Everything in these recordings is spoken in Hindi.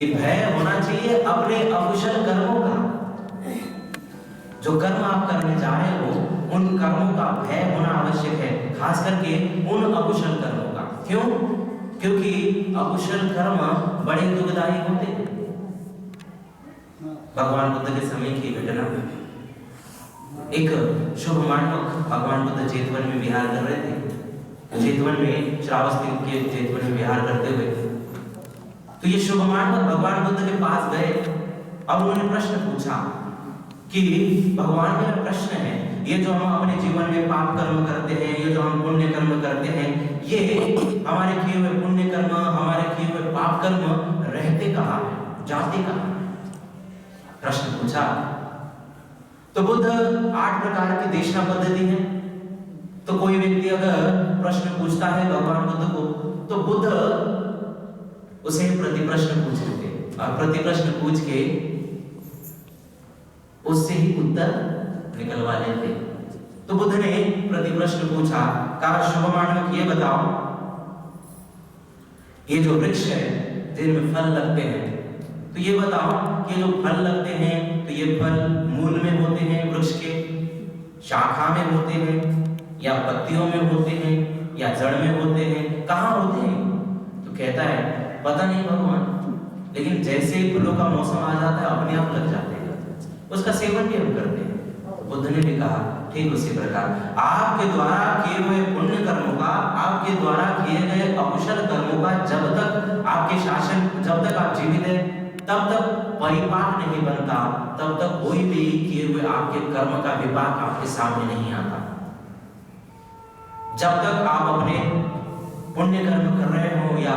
भय होना चाहिए अपने अकुशल कर्मों का। जो कर्म आप करने जा रहे हो उन कर्मों का भय होना आवश्यक है, खास करके उन अकुशल कर्मों का। क्यों? क्योंकि अकुशल कर्म बड़े दुखदायी होते हैं। भगवान बुद्ध के समय की घटना, एक शुभ मानवक भगवान बुद्ध जेतवन में विहार कर रहे थे। जेतवन में श्रावस्ती के जेतवन में विहार करते हुए तो ये शुभ मानवक भगवान बुद्ध के पास गए और उन्होंने प्रश्न पूछा कि भगवान, मेरा प्रश्न है, ये जो हम अपने जीवन में पाप कर्म करते हैं, ये जो हम पुण्य कर्म करते हैं, ये हमारे किए हुए पुण्य कर्म, हमारे किए हुए पाप कर्म रहते कहाँ हैं, जाते कहाँ हैं? प्रश्न पूछा तो बुद्ध 8 प्रकार की देशना पद्धति है। तो कोई व्यक्ति अगर प्रश्न पूछता है भगवान बुद्ध को तो बुद्ध उसे प्रति प्रश्न पूछते थे और प्रति प्रश्न पूछ के उससे ही उत्तर निकलवा लेते। तो बुद्ध ने प्रति प्रश्न पूछा, कहा शुभ मानव ये बताओ, ये जो वृक्ष है जिनमें फल लगते हैं, तो ये बताओ कि जो फल लगते हैं तो ये फल मूल में होते हैं, वृक्ष के शाखा में होते हैं, या पत्तियों में होते हैं, या जड़ में होते हैं, कहाँ होते हैं? तो कहता है पता नहीं भगवान, लेकिन जैसे ही फलों का मौसम आ जाता है अपने आप लग जाते हैं, उसका सेवन भी हम करते हैं। बुद्ध ने भी कहा ठीक उसी प्रकार आपके द्वारा किए हुए पुण्य कर्मों का, आपके द्वारा किए गए अकुशल कर्मों का जब तक आपके शासन, जब तक आप जीवित हैं तब तक परिपाक नहीं बनता, तब तक कोई भी किए हुए आपके कर्म का विपाक आपके सामने नहीं आता। जब तक आप अपने पुण्य कर्म कर रहे हो या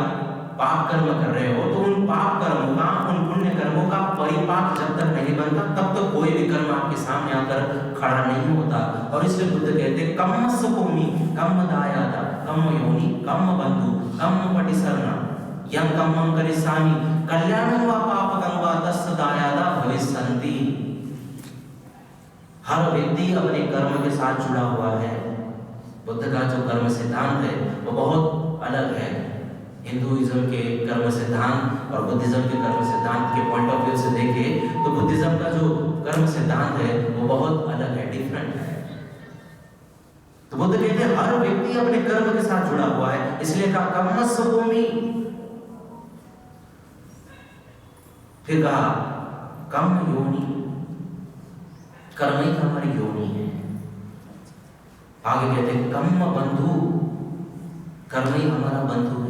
पाप कर्म कर रहे हो तो उन पाप कर्मों का, उन पुण्य कर्मों का परिपाक जब तक नहीं बनता तब तक कोई भी कर्म आपके सामने आकर खड़ा नहीं होता। और इसलिए बुद्ध कहते कम्मस्य कोमि कम्म दायादा कम्म योनि कम्म बंधु कम्म पटिसरना यं कम्मं करिष्यामि कल्याणं वा पापकं वा तस्य दायादा भविष्यन्ति। हर व्यक्ति अपने कर्म के साथ जुड़ा हुआ है। बुद्ध का जो कर्म सिद्धांत है वो बहुत अलग है। हिंदुइज्म के कर्म सिद्धांत और बुद्धिज्म के कर्म सिद्धांत के पॉइंट ऑफ व्यू से देखें तो बुद्धिज्म का जो कर्म सिद्धांत है वो बहुत अलग है, डिफरेंट है। तो बुद्ध कहते हैं हर व्यक्ति अपने कर्म के साथ जुड़ा हुआ है, इसलिए कहा कम्मस्य कोमि, फिर कहा कम्म योनि, कर्म ही हमारी योनि है। आगे कहते हैं कम्म बंधु, कर्म ही हमारा बंधु है।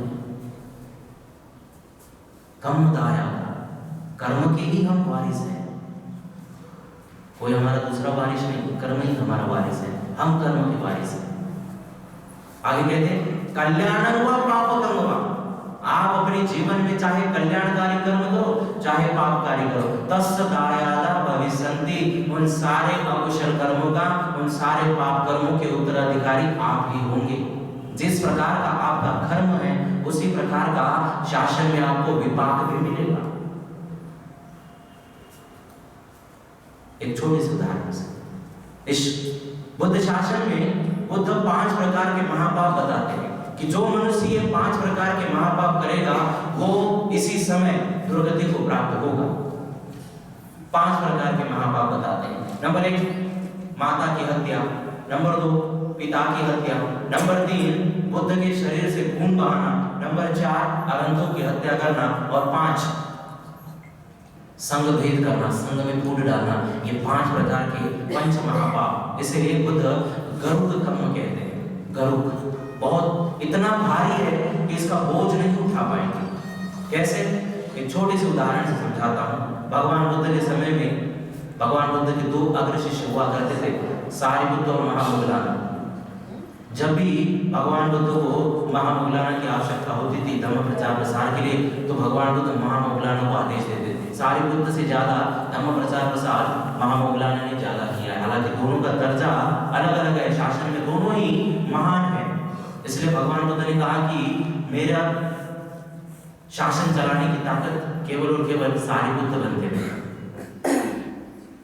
कम्म दाया, कर्म के ही हम वारिस हैं, कोई हमारा दूसरा वारिस नहीं, कर्म ही हमारा वारिस है, हम कर्म के वारिस हैं। आगे कहते हैं कल्याणं वा पापकं वा, आप अपने जीवन में चाहे कल्याणकारी कर्म करो चाहे पापकारी करो, तस्य दायादा भविष्यन्ति, उन सारे अकुशल कर्मों का, उन सारे पाप कर्मों के उत्तराधिकारी आप ही होंगे। जिस प्रकार का आपका कर्म है उसी प्रकार का शासन में आपको विपाक भी मिलेगा। एक छोटी सी उदाहरण से, इस बुद्ध शासन में बुद्ध 5 प्रकार के महापाप बताते हैं कि जो मनुष्य ये 5 प्रकार के महापाप करेगा वो इसी समय दुर्गति को प्राप्त होगा। 5 प्रकार के महापाप बताते हैं। नंबर 1 माता की हत्या, नंबर 2 पिता की हत्या, नंबर 3 बुद्ध के शरीर से खून बहाना, नंबर 4 अरंतों की हत्या करना, और 5 संग भेद करना, संग में फूट डालना। ये 5 प्रकार के पंच महापाप, इसलिए बुद्ध गरुड़ कर्म कहते हैं। गरुड़ बहुत इतना भारी है कि इसका बोझ नहीं उठा पाएंगे। कैसे? एक छोटी सी उदाहरण से समझाता हूँ। भगवान बुद्ध के समय में भगवान बुद्ध के 2 अग्र शिष्य हुआ करते थे, सारिपुत्र और महामोगलाना। जब भी भगवान बुद्ध को महामोगलाना की आवश्यकता होती थी धर्म प्रचार प्रसार के लिए, तो भगवान बुद्ध महामोगलाना को आदेश देते थे। सारिपुत्र से ज्यादा धर्म प्रचार प्रसार महामोगलाना ने ज्यादा किया है। हालांकि दोनों का दर्जा अलग अलग है, शासन में दोनों ही महान है। इसलिए भगवान बुद्ध ने कहा कि मेरा शासन चलाने की ताकत केवल और केवल सारिपुत्र बनते हैं।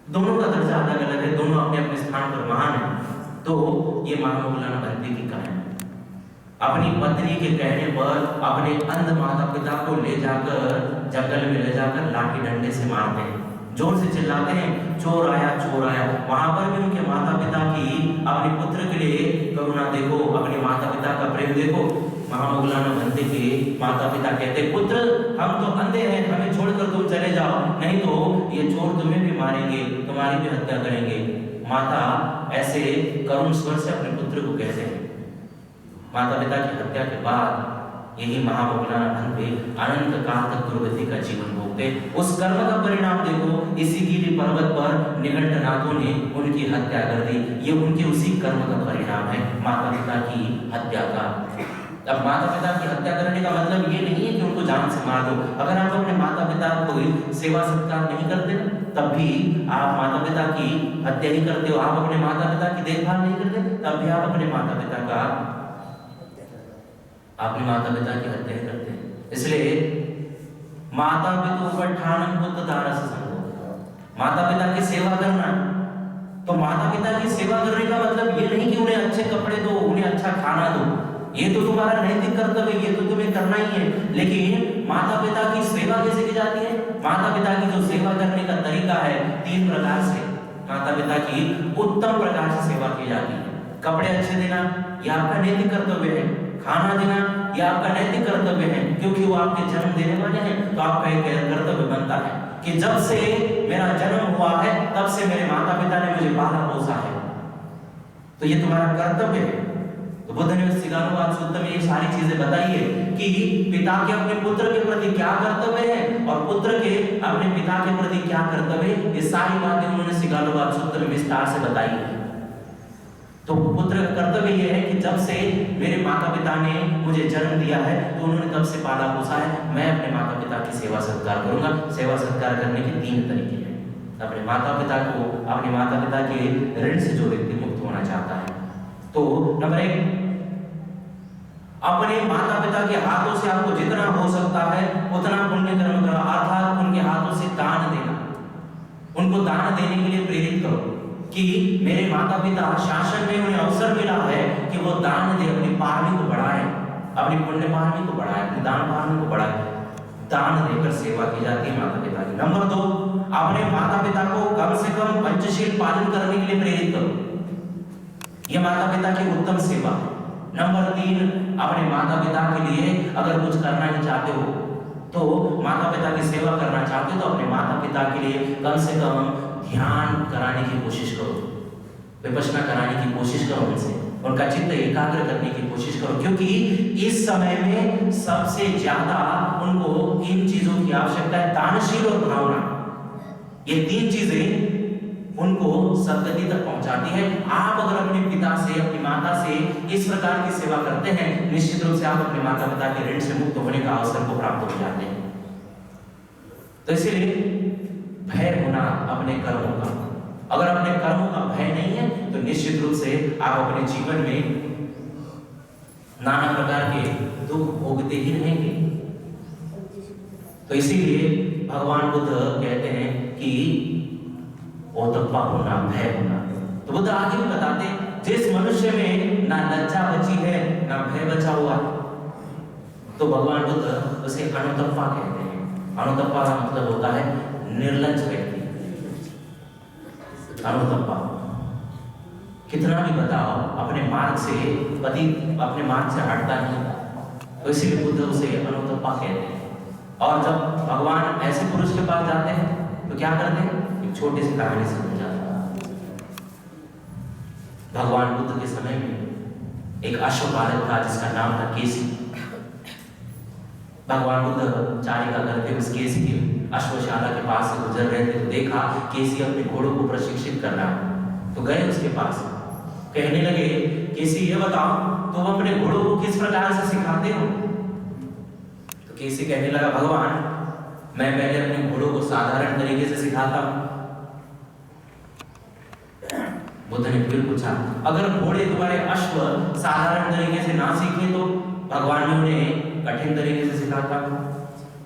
दोनों का दर्जा अलग अलग है, दोनों अपने अपने स्थान पर महान है। तो ये महामोगलाना बनने की कहानी। अपनी पत्नी के कहने पर अपने अंध माता पिता को ले जाकर जंगल में ले जाकर लाठी डंडे से मारते हैं, जोर से चिल्लाते हैं चोर आया चोर आया। वहां पर भी उनके माता पिता की अपने पुत्र के लिए करुणा देखो, अपने माता पिता का प्रेम देखो। महामौलाना बंदे के माता पिता कहते पुत्र हम तो अंधे हैं, हमें छोड़कर तुम चले जाओ, नहीं तो ये चोर तुम्हें भी मारेंगे, तुम्हारी भी हत्या करेंगे। माता ऐसे करुण स्वर से अपने पुत्र को कहते हैं। माता पिता की हत्या के बाद यही महामौलाना बंदे अनंत काल तक दुर्गति का जीवन भोगते। उस कर्म का परिणाम देखो, इसी गिरी पर्वत पर निगंटनाथों ने उनकी हत्या कर दी। ये उनके उसी कर्म का परिणाम है, माता पिता की हत्या का। अब माता पिता की हत्या करने का मतलब ये नहीं है कि उनको जान से मार दो। अगर आप अपने माता पिता को सेवा सत्कार नहीं करते तब भी आप माता पिता की हत्या ही करते हो। आप अपने माता पिता की देखभाल नहीं करते तब भी आप अपने माता पिता की हत्या ही करते हैं। इसलिए माता पिता पर ठानम पुत्र दारस संभव, माता पिता की सेवा करना। तो माता पिता की सेवा करने का मतलब ये नहीं कि उन्हें अच्छे कपड़े दो, उन्हें अच्छा खाना दो, ये तो तुम्हारा नैतिक कर्तव्य, ये तो तुम्हें करना ही है। लेकिन माता पिता की सेवा कैसे की जाती है? माता पिता की जो सेवा करने का तरीका है 3 प्रकार से माता पिता की उत्तम प्रकार से सेवा की जाती है। कपड़े अच्छे देना यह आपका नैतिक कर्तव्य है, खाना देना यह आपका नैतिक कर्तव्य है, क्योंकि वो आपके जन्म देने वाले हैं। तो आपका एक कर्तव्य बनता है कि जब से मेरा जन्म हुआ है तब से मेरे माता पिता ने मुझे पाला पोसा है, तो ये तुम्हारा कर्तव्य है। तो बुद्ध ने सिगानुवाद सूत्र में ये सारी चीजें बताई है कि पिता के अपने पुत्र के प्रति क्या कर्तव्य है और पुत्र के अपने पिता के प्रति क्या कर्तव्य है, ये सारी बातें उन्होंने सिगानुवाद सूत्र में विस्तार से बताई है। तो पुत्र का कर्तव्य यह है कि जब से मेरे माता पिता ने मुझे जन्म दिया है तो उन्होंने तब से पाला पोसा है, मैं अपने माता पिता की सेवा सत्कार करूंगा। सेवा सत्कार करने के 3 तरीके हैं। अपने माता पिता को, अपने माता पिता के ऋण से जो व्यक्ति मुक्त होना चाहता है, तो नंबर 1, अपने माता पिता के हाथों से आपको जितना हो सकता है उतना पुण्य कर्म करो, अर्थात उनके हाथों से दान देना, उनको दान देने के लिए प्रेरित करो कि मेरे माता पिता शासन में उन्हें अवसर मिला है कि वो दान दे, अपनी पारमी को बढ़ाए, अपनी पुण्य पारमी को बढ़ाए, अपनी दान पारमी को बढ़ाए। दान देकर सेवा की जाती है माता पिता की। नंबर 2, अपने माता पिता को कम से कम पंचशील पालन करने के लिए प्रेरित करो, यह माता पिता की उत्तम सेवा। नंबर 3, अपने माता पिता के लिए अगर कुछ करना ही चाहते हो तो माता पिता की सेवा करना चाहते हो तो अपने माता पिता के लिए कम से कम ध्यान कराने की कोशिश करो, विपश्यना कराने की कोशिश करो, उनसे उनका चित्त एकाग्र करने की कोशिश करो, क्योंकि इस समय में सबसे ज्यादा उनको इन चीजों की आवश्यकता है, दानशील और भावना। ये 3 चीजें उनको सदगति तक पहुंचाती है। आप अगर अपने पिता से, अपनी माता से इस प्रकार की सेवा करते हैं, निश्चित रूप से आप अपने माता पिता के ऋण से मुक्त होने का अवसर को प्राप्त हो जाते हैं। तो इसीलिए भय होना अपने कर्मों का, अगर अपने कर्मों का भय नहीं है तो निश्चित रूप से आप अपने जीवन में नाना प्रकार के दुख भोगते ही रहेंगे। तो इसीलिए भगवान बुद्ध कहते हैं कि ओतप्पा होना, भय होना। तो बुद्ध आगे भी बताते हैं, जिस मनुष्य में ना लज्जा बची है ना भय बचा हुआ, तो भगवान बुद्ध उसे अनुतप्पा कहते हैं। अनुतप्पा का मतलब होता है निर्लज्ज व्यक्ति। अनुतप्पा, कितना भी बताओ अपने मार्ग से अपने मार्ग से हटता नहीं, तो इसीलिए बुद्ध उसे अनुतप्पा कहते हैं। और जब भगवान ऐसे पुरुष के पास जाते हैं तो क्या करते हैं? एक छोटी सी कहानी से समझाता है। भगवान बुद्ध के समय में एक अश्वपालक था जिसका नाम था केसी। भगवान बुद्ध चारिका करते उस केसी की अश्वशाला के पास से गुजर रहे थे, तो देखा केसी अपने घोड़ों को प्रशिक्षित कर रहा है। तो गए उसके पास, कहने लगे, केसी ये बताओ तुम अपने घोड़ों को किस प्रकार से सिखाते हो? तो केसी कहने लगा, भगवान मैं पहले अपने घोड़ों को साधारण तरीके से सिखाता हूं। बुद्ध ने फिर पूछा, अगर घोड़े तुम्हारे अश्व साधारण तरीके से ना सीखे तो? भगवान ने उन्हें कठिन तरीके से सिखाता।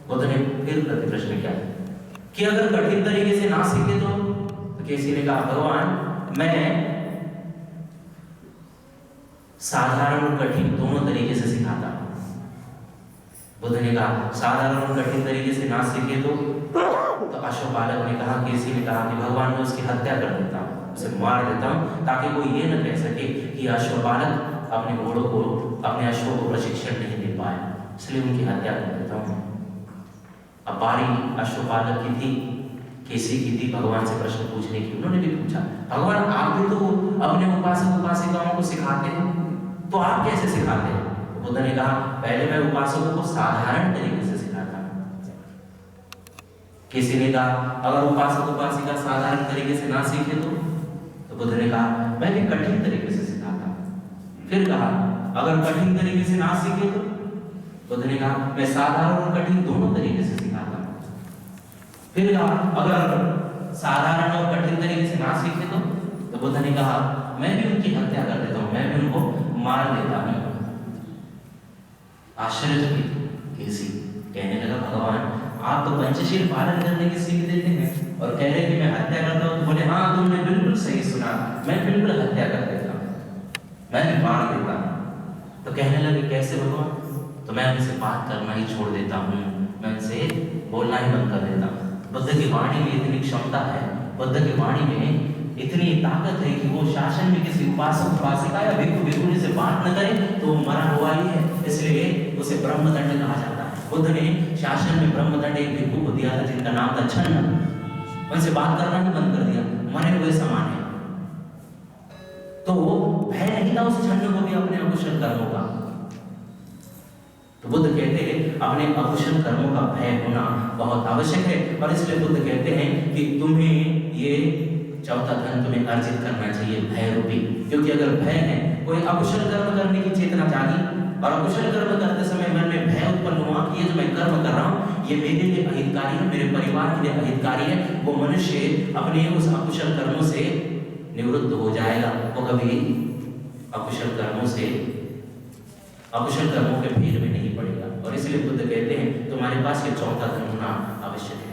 बुद्ध ने फिर प्रति प्रश्न किया कि अगर कठिन तरीके से ना सीखे तो? केसी ने कहा, भगवान मैं साधारण और कठिन दोनों तरीके से सिखाता हूं। बुद्ध ने कहा साधारण और कठिन तरीके से ना सीखे तो अश्वपालक ने कहा, किसी ने कहा कि भगवान मैं उसकी हत्या कर देता हूँ, उसे मार देता हूँ, ताकि कोई ये न कह सके कि अश्वपालक अपने घोड़ों को, अपने अश्वों को प्रशिक्षण नहीं दे पाए, इसलिए उनकी हत्या कर देता हूँ। अब बारी अश्वपालक की थी, केसी की थी भगवान से प्रश्न पूछने की। उन्होंने भी पूछा, भगवान आप भी तो अपने उपासक उपासिकाओं को सिखाते हैं, तो आप कैसे सिखाते हैं? बुद्ध ने कहा पहले मैं उपासकों को साधारण तरीके से सिखाता हूं। किसी ने कहा अगर उपासक उपासिका साधारण तरीके से ना सीखे तो बुद्ध ने कहा मैं भी कठिन तरीके से सिखाता हूं। फिर कहा अगर कठिन तरीके से ना सीखे तो बुद्ध ने कहा मैं साधारण और कठिन दोनों तरीके से सिखाता हूं। फिर कहा अगर साधारण और कठिन तरीके से ना सीखे तो बुद्ध ने कहा मैं भी उनकी हत्या कर देता हूं, मैं भी उनको मार देता हूं। आश्चर्यचकित केसी कहने लगा भगवान आप तो पंचशील पालन करने की सीख देते हैं और कह रहे कि मैं हत्या करता हूं। तो बोले हाँ तुमने बिल्कुल सही सुना, मैं बिल्कुल हत्या कर देता हूं, मैं भी मार देता हूं। तो कहने लगे कैसे भगवान? तो मैं उनसे बात करना ही छोड़ देता हूँ, मैं उनसे बोलना ही बंद कर देता हूँ। बुद्ध की वाणी में इतनी क्षमता है, बुद्ध की वाणी में इतनी ताकत है कि वो शासन में किसी उपासक उपासिका या भिक्षु भिक्षुणी से बात न करे तो वो मरा हुआ ही है, इसलिए उसे ब्रह्मदंड कहा जाता है। बुद्ध ने शासन में ब्रह्मदंड एक भिक्षु को दिया था जिनका नाम था छन्न, उनसे बात करना ही बंद कर दिया, मरे हुए समान है। तो भय नहीं था उस छन्न को भी अपने अकुशल कर्मों का। तो बुद्ध कहते हैं अपने अकुशल कर्मों का भय होना बहुत आवश्यक है, और इसलिए बुद्ध कहते हैं कि तुम्हें ये चौथा धन तुम्हें अर्जित करना चाहिए, भय रूपी। क्योंकि अगर भय है, कोई अकुशल कर्म करने की चेतना जागी और अकुशल कर्म करते समय मन में भय उत्पन्न हुआ कि ये जो मैं कर्म कर रहा हूँ ये मेरे लिए अहितकारी है, मेरे परिवार के लिए अहितकारी है, वो मनुष्य अपने उस अकुशल कर्मों से निवृत्त हो जाएगा, वो कभी अकुशल कर्मों के भीड़ में नहीं पड़ेगा। और इसलिए बुद्ध कहते हैं तुम्हारे पास ये चौथा धन होना आवश्यक है।